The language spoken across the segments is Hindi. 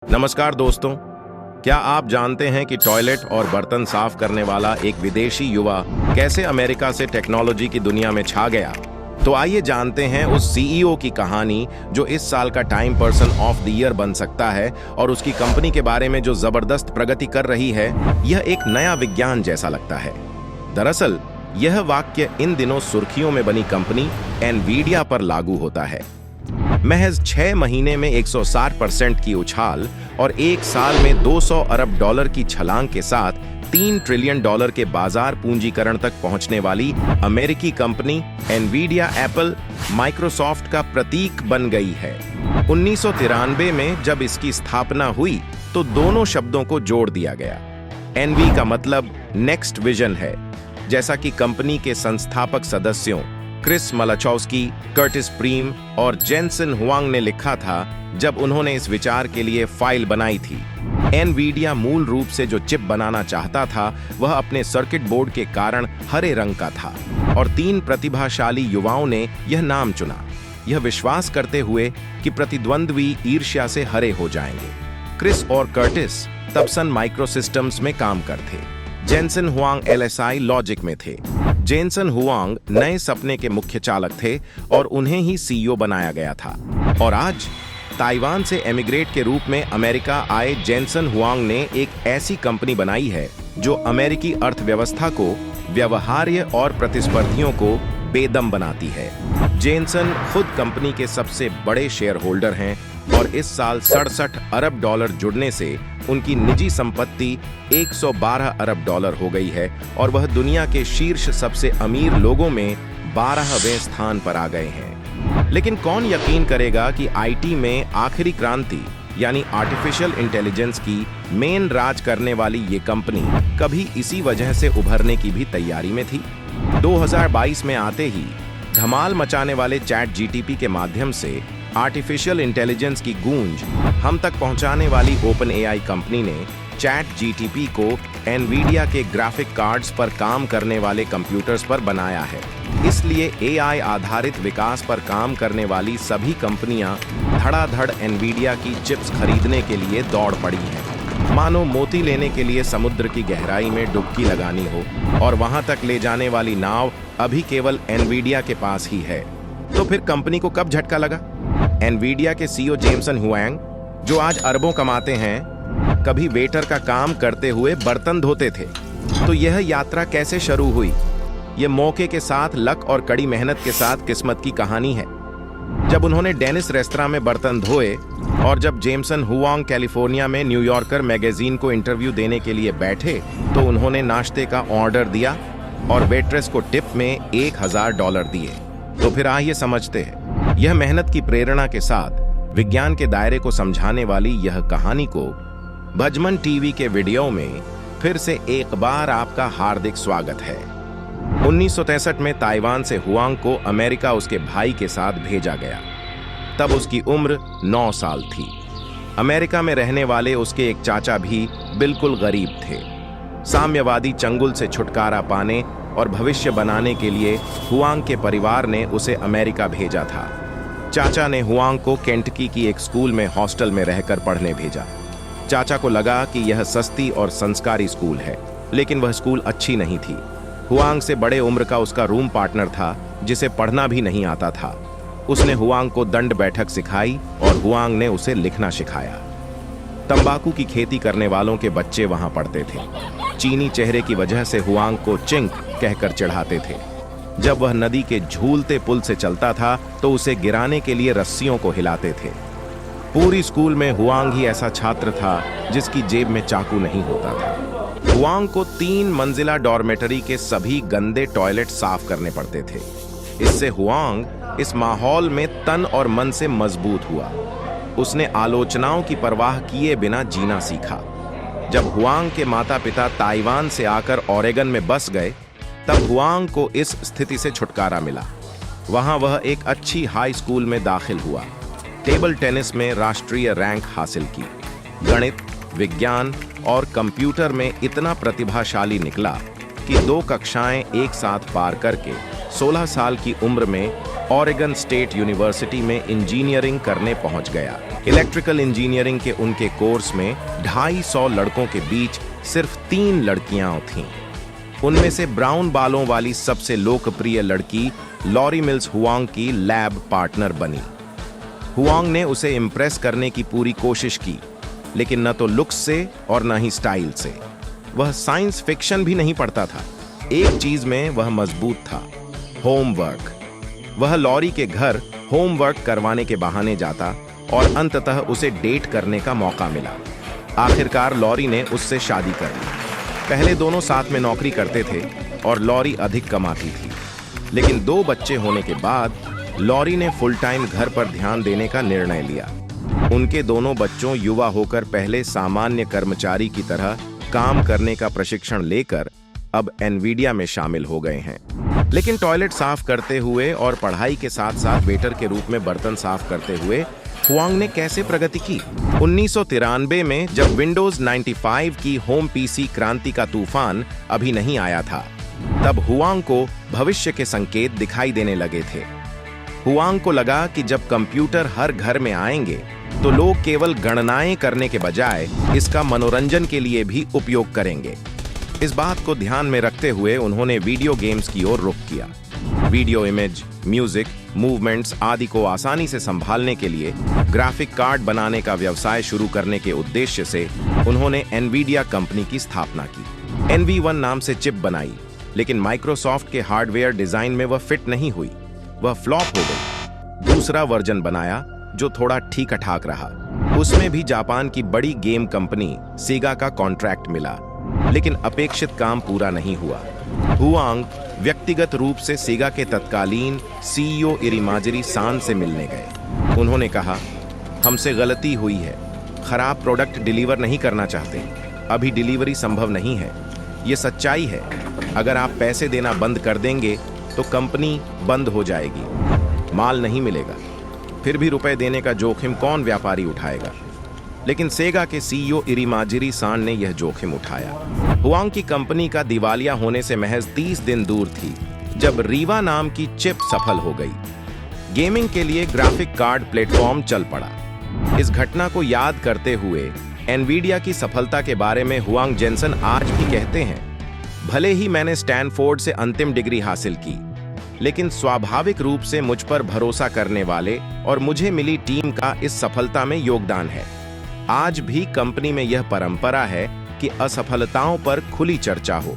नमस्कार दोस्तों, क्या आप जानते हैं कि टॉयलेट और बर्तन साफ करने वाला एक विदेशी युवा कैसे अमेरिका से टेक्नोलॉजी की दुनिया में छा गया? तो आइए जानते हैं उस सीईओ की कहानी जो इस साल का time person of the year बन सकता है और उसकी कंपनी के बारे में जो जबरदस्त प्रगति कर रही है। यह एक नया विज्ञान जैसा लगता है। दरअसल यह वाक्य इन दिनों सुर्खियों में बनी कंपनी एनवीडिया पर लागू होता है। महज 6 महीने में 160% की उछाल और एक साल में 200 अरब डॉलर की छलांग के साथ 3 ट्रिलियन डॉलर के बाजार पूंजीकरण तक पहुंचने वाली अमेरिकी कंपनी एनवीडिया एप्पल, माइक्रोसॉफ्ट का प्रतीक बन गई है। 1993 में जब इसकी स्थापना हुई तो दोनों शब्दों को जोड़ दिया गया। एनवी का मतलब नेक्स्ट विजन है, जैसा कि कंपनी के संस्थापक सदस्यों क्रिस मलाचौस्की, कर्टिस प्रीम और जेनसन हुआंग ने लिखा था जब उन्होंने इस विचार के लिए फाइल बनाई थी। एनवीडिया मूल रूप से जो चिप बनाना चाहता था वह अपने सर्किट बोर्ड के कारण हरे रंग का था और 3 प्रतिभाशाली युवाओं ने यह नाम चुना, यह विश्वास करते हुए कि प्रतिद्वंद्वी ईर्ष्या से हरे हो जाएंगे। क्रिस और कर्टिस तब सन माइक्रोसिस्टम्स में काम करते, जेनसन हुआंग एलएसआई लॉजिक में थे। जेनसन हुआंग नए सपने के मुख्य चालक थे और उन्हें ही सीईओ बनाया गया था। और आज ताइवान से एमिग्रेट के रूप में अमेरिका आए जेनसन हुआंग ने एक ऐसी कंपनी बनाई है जो अमेरिकी अर्थव्यवस्था को व्यवहार्य और प्रतिस्पर्धियों को बेदम बनाती है। जेनसन खुद कंपनी के सबसे बड़े शेयर होल्डर हैं और इस साल 67 अरब डॉलर जुड़ने से उनकी निजी संपत्ति 112 अरब डॉलर हो गई है और वह दुनिया के शीर्ष सबसे अमीर लोगों में 12वें स्थान पर आ गए हैं। लेकिन कौन यकीन करेगा कि आईटी में आखिरी क्रांति यानी आर्टिफिशियल इंटेलिजेंस की मेन राज करने वाली ये कंपनी कभी इसी वजह से उभरने की भी तैयारी में थी। 2022 में आते ही धमाल मचाने वाले चैट जीटीपी के माध्यम से आर्टिफिशियल इंटेलिजेंस की गूंज हम तक पहुंचाने वाली ओपन एआई कंपनी ने चैट जीटीपी को एनवीडिया के ग्राफिक कार्ड्स पर काम करने वाले कंप्यूटर्स पर बनाया है। इसलिए एआई आधारित विकास पर काम करने वाली सभी कंपनियां धड़ाधड़ एनवीडिया की चिप्स खरीदने के लिए दौड़ पड़ी हैं, मानो मोती लेने के लिए समुद्र की गहराई में डुबकी लगानी हो और वहां तक ले जाने वाली नाव अभी केवल एनवीडिया के पास ही है। तो फिर कंपनी को कब झटका लगा? एनवीडिया के सीईओ जेनसन हुआंग, जो आज अरबों कमाते हैं, कभी वेटर का काम करते हुए बर्तन धोते थे। तो यह यात्रा कैसे शुरू हुई? यह मौके के साथ लक और कड़ी मेहनत के साथ किस्मत की कहानी है। जब उन्होंने डेनिस रेस्तरां में बर्तन धोए और जब जेमसन हुआंग कैलिफोर्निया में न्यूयॉर्कर मैगजीन को इंटरव्यू देने के लिए बैठे तो उन्होंने नाश्ते का ऑर्डर दिया और वेट्रेस को टिप में 1000 डॉलर दिए। तो फिर आइए समझते हैं यह मेहनत की प्रेरणा के साथ विज्ञान के दायरे को समझाने वाली यह कहानी को। भजमन टीवी के वीडियो में फिर से एक बार आपका हार्दिक स्वागत है। 1963 में ताइवान से हुआंग को अमेरिका उसके भाई के साथ भेजा गया। तब उसकी उम्र 9 साल थी। अमेरिका में रहने वाले उसके एक चाचा भी बिल्कुल गरीब थे। साम्यवादी चंगुल से छुटकारा पाने और भविष्य बनाने के लिए हुआंग के परिवार ने उसे अमेरिका भेजा था। चाचा ने हुआंग को केंटकी की एक स्कूल में हॉस्टल में रहकर पढ़ने भेजा। चाचा को लगा कि यह सस्ती और संस्कारी स्कूल है, लेकिन वह स्कूल अच्छी नहीं थी। हुआंग से बड़े उम्र का उसका रूम पार्टनर था जिसे पढ़ना भी नहीं आता था। उसने हुआंग को दंड बैठक सिखाई और हुआंग ने उसे लिखना सिखाया। तंबाकू की खेती करने वालों के बच्चे वहां पढ़ते थे। चीनी चेहरे की वजह से हुआंग को चिंक कहकर चिढ़ाते थे। जब वह नदी के झूलते पुल से चलता था तो उसे गिराने के लिए रस्सियों को हिलाते थे। पूरी स्कूल में हुआंग ही ऐसा छात्र था जिसकी जेब में चाकू नहीं होता था। हुआंग को 3 मंजिला डॉर्मेटरी के सभी गंदे टॉयलेट साफ करने पड़ते थे। इससे हुआंग इस माहौल में तन और मन से मजबूत हुआ। उसने आलोचनाओं की परवाह किए बिना जीना सीखा। जब हुआंग के माता पिता ताइवान से आकर ओरेगन में बस गए तब हुआंग को इस स्थिति से छुटकारा मिला। वहां वह एक अच्छी हाई स्कूल में दाखिल हुआ। टेबल टेनिस में राष्ट्रीय रैंक हासिल की। गणित, विज्ञान और कंप्यूटर में इतना प्रतिभाशाली निकला कि 2 कक्षाएं एक साथ पार करके 16 साल की उम्र में ओरेगन स्टेट यूनिवर्सिटी में इंजीनियरिंग करने पहुंच गया। इलेक्ट्रिकल इंजीनियरिंग के उनके कोर्स में 250 लड़कों के बीच सिर्फ 3 लड़कियां थीं। उनमें से ब्राउन बालों वाली सबसे लोकप्रिय लड़की लॉरी मिल्स हुआंग की लैब पार्टनर बनी। हुआंग ने उसे इम्प्रेस करने की पूरी कोशिश की, लेकिन न तो लुक्स से और न ही स्टाइल से। वह साइंस फिक्शन भी नहीं पढ़ता था। एक चीज में वह मजबूत था, होमवर्क। वह लॉरी के घर होमवर्क करवाने के बहाने जाता और अंततः उसे डेट करने का मौका मिला। आखिरकार लॉरी ने उससे शादी कर ली। पहले दोनों साथ में नौकरी करते थे और लॉरी अधिक कमाती थी, लेकिन 2 बच्चे होने के बाद लॉरी ने फुल टाइम घर पर ध्यान देने का निर्णय लिया। उनके दोनों बच्चों युवा होकर पहले सामान्य कर्मचारी की तरह काम करने का प्रशिक्षण लेकर अब एनवीडिया में शामिल हो गए हैं। लेकिन टॉयलेट साफ करते हुए और पढ़ाई के साथ साथ वेटर के रूप में बर्तन साफ करते हुए हुआंग ने कैसे प्रगति की? 1993 में जब विंडोज 95 की होम पीसी क्रांति का तूफान अभी नहीं आया था, तब हुआंग को भविष्य के संकेत दिखाई देने लगे थे। हुआंग को लगा कि जब कंप्यूटर हर घर में आएंगे तो लोग केवल गणनाएं करने के बजाय इसका मनोरंजन के लिए भी उपयोग करेंगे। इस बात को ध्यान में रखते हुए उन्होंने वीडियो गेम्स की ओर रुख किया। वीडियो इमेज, म्यूजिक, मूवमेंट्स आदि को आसानी से संभालने के लिए ग्राफिक कार्ड बनाने का व्यवसाय शुरू करने के उद्देश्य से उन्होंने एनवीडिया कंपनी की स्थापना की। NV1 नाम से चिप बनाई, लेकिन माइक्रोसॉफ्ट के हार्डवेयर डिजाइन में वह फिट नहीं हुई। वह फ्लॉप हो गई। दूसरा वर्जन बनाया जो थोड़ा ठीक ठाक रहा। उसमें भी जापान की बड़ी गेम कंपनी सेगा का कॉन्ट्रैक्ट मिला, लेकिन अपेक्षित काम पूरा नहीं हुआ। हुआंग व्यक्तिगत रूप से सेगा के तत्कालीन CEO इरिमाजिरी सान से मिलने गए। उन्होंने कहा, हमसे गलती हुई है, खराब प्रोडक्ट डिलीवर नहीं करना चाहते, अभी डिलीवरी संभव नहीं है। ये सच्चाई है। अगर आप पैसे देना बंद कर देंगे तो कंपनी बंद हो जाएगी, माल नहीं मिलेगा। फिर भी रुपए देने का जोखिम कौन व्यापारी उठाएगा? लेकिन सेगा के CEO इरिमाजिरी सान ने यह जोखिम उठाया। हुआंग की कंपनी का दिवालिया होने से महज 30 दिन दूर थी जब रीवा नाम की चिप सफल हो गई। गेमिंग के लिए ग्राफिक कार्ड प्लेटफॉर्म चल पड़ा। इस घटना को याद करते हुए एनवीडिया की सफलता के बारे में हुआंग जेनसन आज भी कहते हैं, भले ही मैंने स्टैनफोर्ड से अंतिम डिग्री हासिल की, लेकिन स्वाभाविक रूप से मुझ पर भरोसा करने वाले और मुझे मिली टीम का इस सफलता में योगदान है। आज भी कंपनी में यह परंपरा है कि असफलताओं पर खुली चर्चा हो।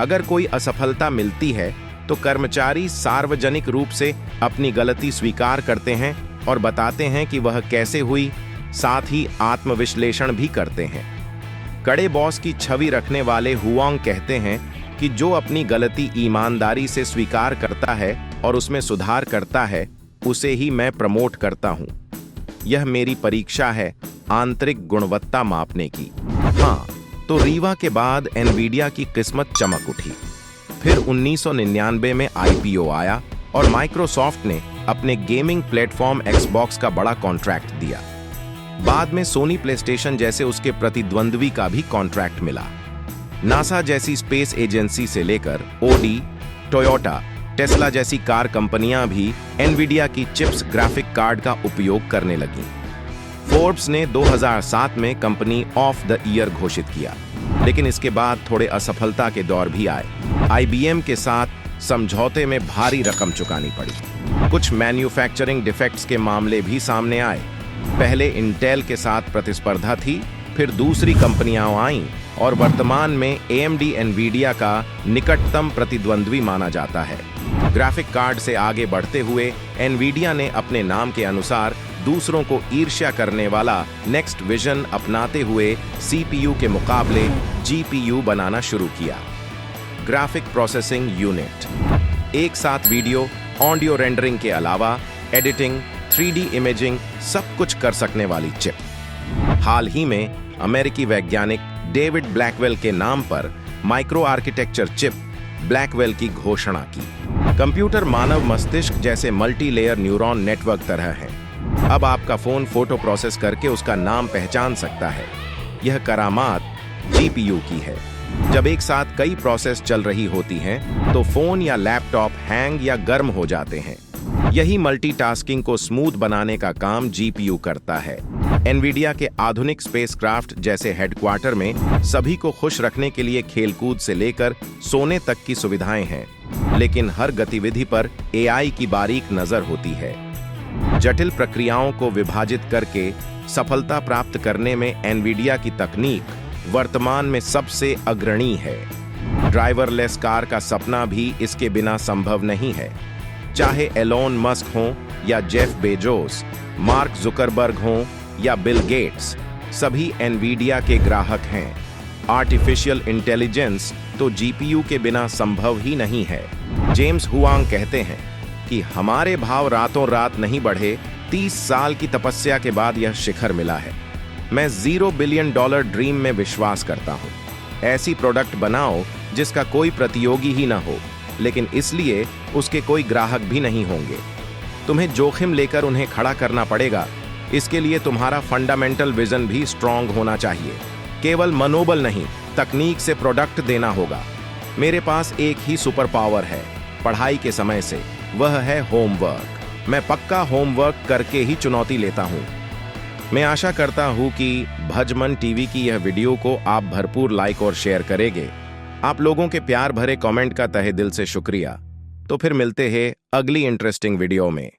अगर कोई असफलता मिलती है तो कर्मचारी सार्वजनिक रूप से अपनी गलती स्वीकार करते हैं और बताते हैं कि वह कैसे हुई, साथ ही आत्मविश्लेषण भी करते हैं। कड़े बॉस की छवि रखने वाले हुआंग कहते हैं कि जो अपनी गलती ईमानदारी से स्वीकार करता है और उसमें सुधार करता है, उसे ही मैं प्रमोट करता हूं। यह मेरी परीक्षा है आंतरिक गुणवत्ता मापने की। हाँ, तो रीवा के बाद एनवीडिया की किस्मत चमक उठी। फिर 1999 में IPO आया और माइक्रोसॉफ्ट ने अपने गेमिंग प्लेटफॉर्म Xbox का बड़ा कॉन्ट्रैक्ट दिया। बाद में सोनी प्लेस्टेशन जैसे उसके प्रतिद्वंद्वी का भी कॉन्ट्रैक्ट मिला। नासा जैसी स्पेस एजेंसी से लेकर ओडी, टोयोटा, टेस्ला जैसी कार कंपनियां भी एनवीडिया की चिप्स ग्राफिक कार्ड का उपयोग करने लगीं। फोर्ब्स ने 2007 में कंपनी ऑफ द ईयर घोषित किया, लेकिन इसके बाद थोड़े असफलता के दौर भी आए। IBM के साथ समझौते में भारी रकम चुकानी पड़ी। कुछ मैन्युफैक्चरिंग डिफेक्ट्स के मामले भी सामने आए। पहले इंटेल के साथ प्रतिस्पर्धा थी, फिर दूसरी कंपनियां आईं और वर्तमान में AMD एनवीडिया का निकटतम प्रतिद्वंद्वी माना जाता है। ग्राफिक कार्ड से आगे बढ़ते हुए एनवीडिया ने अपने नाम के अनुसार दूसरों को ईर्ष्या करने वाला नेक्स्ट विजन अपनाते हुए CPU के मुकाबले GPU बनाना शुरू किया। ग्राफिक प्रोसेसिंग यूनिट एक साथ वीडियो, ऑडियो रेंडरिंग के अलावा एडिटिंग, 3D इमेजिंग सब कुछ कर सकने वाली चिप। हाल ही में अमेरिकी वैज्ञानिक डेविड ब्लैकवेल के नाम पर माइक्रो आर्किटेक्चर चिप ब्लैकवेल की घोषणा की। कंप्यूटर मानव मस्तिष्क जैसे मल्टी लेयर न्यूरॉन नेटवर्क तरह है। अब आपका फोन फोटो प्रोसेस करके उसका नाम पहचान सकता है। यह करामात GPU की है। जब एक साथ कई प्रोसेस चल रही होती हैं, तो फोन या लैपटॉप हैंग या गर्म हो जाते हैं। यही मल्टीटास्किंग को स्मूथ बनाने का काम जीपीयू करता है। एनवीडिया के आधुनिक स्पेसक्राफ्ट जैसे हेडक्वार्टर में सभी को खुश रखने के लिए खेलकूद से लेकर सोने तक की सुविधाएं हैं, लेकिन हर गतिविधि पर एआई की बारीक नजर होती है। जटिल प्रक्रियाओं को विभाजित करके सफलता प्राप्त करने में एनवीडिया की तकनीक वर्तमान में सबसे अग्रणी है। ड्राइवरलेस कार का सपना भी इसके बिना संभव नहीं है। चाहे एलोन मस्क हों या जेफ बेजोस, मार्क जुकरबर्ग हों या बिल गेट्स, सभी एनवीडिया के ग्राहक हैं। आर्टिफिशियल इंटेलिजेंस तो जीपीयू के बिना संभव ही नहीं है। जेम्स हुआंग कहते हैं कि हमारे भाव रातों रात नहीं बढ़े, 30 साल की तपस्या के बाद यह शिखर मिला है। मैं $0 बिलियन ड्रीम में विश्वास करता हूं। ऐसी प्रोडक्ट बनाओ जिसका कोई प्रतियोगी ही ना हो, लेकिन इसलिए उसके कोई ग्राहक भी नहीं होंगे। तुम्हें जोखिम लेकर उन्हें खड़ा करना पड़ेगा। इसके लिए तुम्हारा फंडामेंटल विजन भी स्ट्रांग होना चाहिए। केवल मनोबल नहीं, तकनीक से प्रोडक्ट देना होगा। मेरे पास एक ही सुपर पावर है पढ़ाई के समय से, वह है होमवर्क। मैं पक्का होमवर्क करके ही चुनौती लेता हूं। मैं आशा करता हूं कि भजमन टीवी की यह वीडियो को आप भरपूर लाइक और शेयर करेंगे। आप लोगों के प्यार भरे कमेंट का तहे दिल से शुक्रिया। तो फिर मिलते हैं अगली इंटरेस्टिंग वीडियो में।